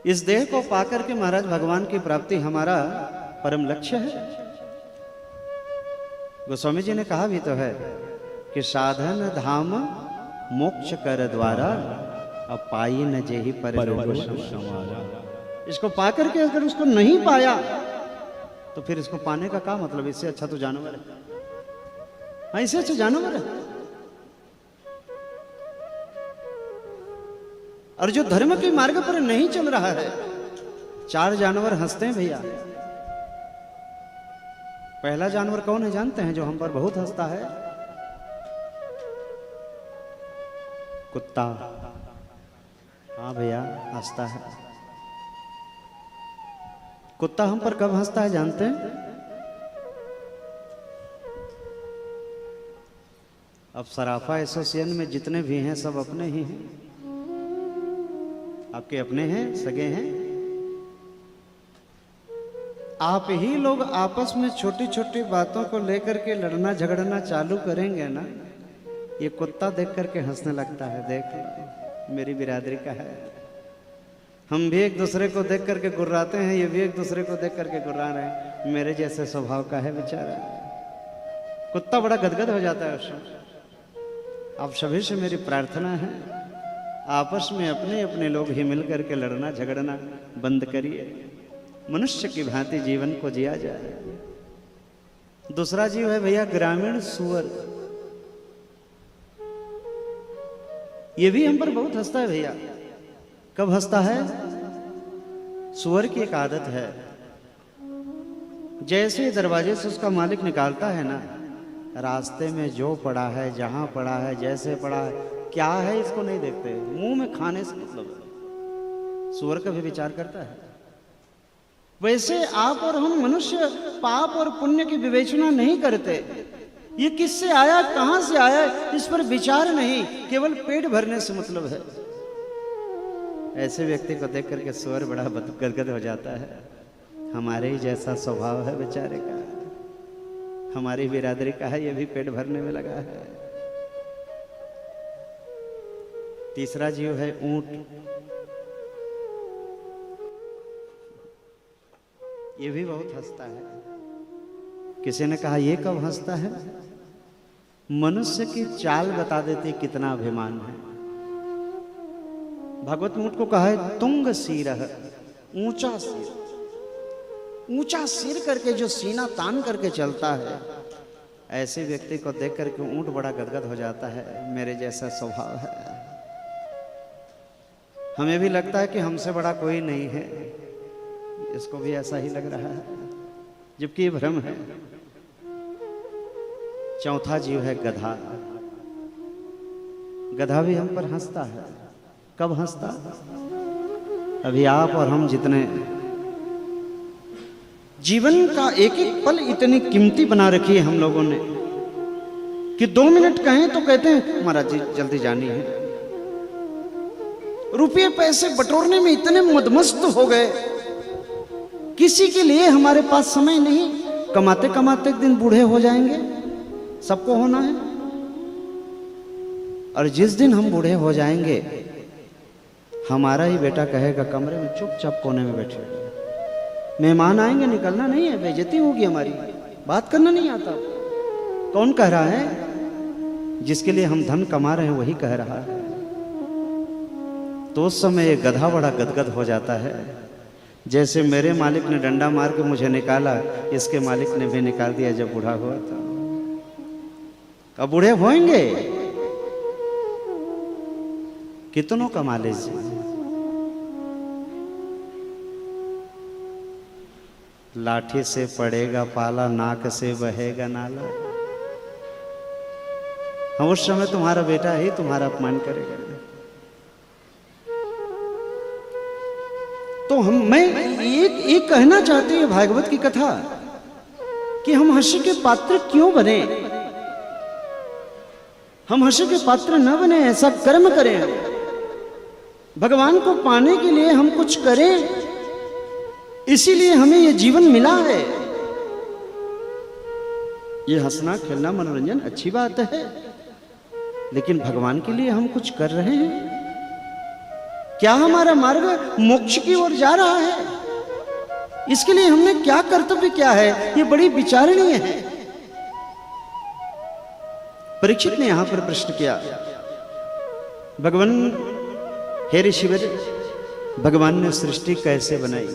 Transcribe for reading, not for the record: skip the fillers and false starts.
इस देह को पाकर के महाराज भगवान की प्राप्ति हमारा परम लक्ष्य है। गोस्वामी जी ने कहा भी तो है कि साधन धाम मोक्ष कर द्वारा अब पाई न जेहि पर इसको पाकर के अगर उसको नहीं पाया तो फिर इसको पाने का क्या मतलब। इससे अच्छा तो जानवर है। हाँ, इससे अच्छा जानवर है। और जो धर्म के मार्ग पर नहीं चल रहा है, चार जानवर हंसते हैं भैया। पहला जानवर कौन है जानते हैं, जो हम पर बहुत हंसता है? कुत्ता। हाँ भैया, हंसता है। कुत्ता हम पर कब हंसता है जानते हैं? अब सराफा एसोसिएशन में जितने भी हैं सब अपने ही हैं। आपके अपने हैं, सगे हैं। आप ही लोग आपस में छोटी छोटी बातों को लेकर के लड़ना झगड़ना चालू करेंगे ना, ये कुत्ता देख करके हंसने लगता है। देख, मेरी बिरादरी का है। हम भी एक दूसरे को देख करके गुर्राते हैं, ये भी एक दूसरे को देख करके गुर्रा रहे हैं। मेरे जैसे स्वभाव का है बेचारा। कुत्ता बड़ा गदगद हो जाता है उसमें। आप सभी से मेरी प्रार्थना है, आपस में अपने अपने लोग ही मिल करके लड़ना झगड़ना बंद करिए। मनुष्य की भांति जीवन को जिया जाए। दूसरा जीव है भैया ग्रामीण सुअर। ये भी हम पर बहुत हंसता है भैया। कब हंसता है? सुअर की एक आदत है, जैसे दरवाजे से उसका मालिक निकालता है ना, रास्ते में जो पड़ा है, जहां पड़ा है, जैसे पड़ा है, क्या है इसको नहीं देखते, मुंह में खाने से मतलब है। सुअर का भी विचार करता है। वैसे आप और हम मनुष्य पाप और पुण्य की विवेचना नहीं करते। ये किससे आया, कहां से आया, इस पर विचार नहीं, केवल पेट भरने से मतलब है। ऐसे व्यक्ति को देख करके सुअर बड़ा गदगद हो जाता है। हमारे ही जैसा स्वभाव है बेचारे का, हमारी बिरादरी का है, ये भी पेट भरने में लगा है। तीसरा जीव है ऊंट। ये भी बहुत हंसता है। किसी ने कहा ये कब हंसता है? मनुष्य की चाल बता देती कितना अभिमान है। भागवत में ऊंट को कहा है तुंग सिरह, ऊंचा सिर। ऊंचा सिर करके जो सीना तान करके चलता है, ऐसे व्यक्ति को देख करके ऊंट बड़ा गदगद हो जाता है। मेरे जैसा स्वभाव है। हमें भी लगता है कि हमसे बड़ा कोई नहीं है, इसको भी ऐसा ही लग रहा है, जबकि ये भ्रम है। चौथा जीव है गधा। गधा भी हम पर हंसता है। कब हंसता? अभी आप और हम जितने जीवन का एक एक पल इतनी कीमती बना रखी है हम लोगों ने कि 2 मिनट कहें तो कहते हैं महाराज जी जल्दी जानी है। रुपये पैसे बटोरने में इतने मदमस्त हो गए, किसी के लिए हमारे पास समय नहीं। कमाते कमाते एक दिन बूढ़े हो जाएंगे, सबको होना है। और जिस दिन हम बूढ़े हो जाएंगे, हमारा ही बेटा कहेगा कमरे में चुपचाप कोने में बैठे, मेहमान आएंगे, निकलना नहीं है, बेइज्जती होगी हमारी, बात करना नहीं आता। कौन कह रहा है? जिसके लिए हम धन कमा रहे हैं वही कह रहा है। तो उस समय ये गधा बड़ा गदगद हो जाता है। जैसे मेरे मालिक ने डंडा मार के मुझे निकाला, इसके मालिक ने भी निकाल दिया जब बूढ़ा हुआ था। अब बूढ़े होंगे, कितनों कमा लीजिए, लाठी से पड़ेगा पाला, नाक से बहेगा नाला। हम उस समय तुम्हारा बेटा ही तुम्हारा अपमान करेगा। तो मैं एक कहना चाहती हूँ भागवत की कथा कि हम हंसी के पात्र क्यों बने? हम हंसी के पात्र न बने, ऐसा कर्म करें। भगवान को पाने के लिए हम कुछ करें, इसीलिए हमें ये जीवन मिला है। ये हंसना खेलना मनोरंजन अच्छी बात है, लेकिन भगवान के लिए हम कुछ कर रहे हैं क्या हमारा मार्ग मोक्ष की ओर जा रहा है? इसके लिए हमने क्या कर्तव्य क्या है, ये बड़ी विचारणीय है। परीक्षित ने यहां पर प्रश्न किया, भगवान हे ऋषिवर, भगवान ने सृष्टि कैसे बनाई?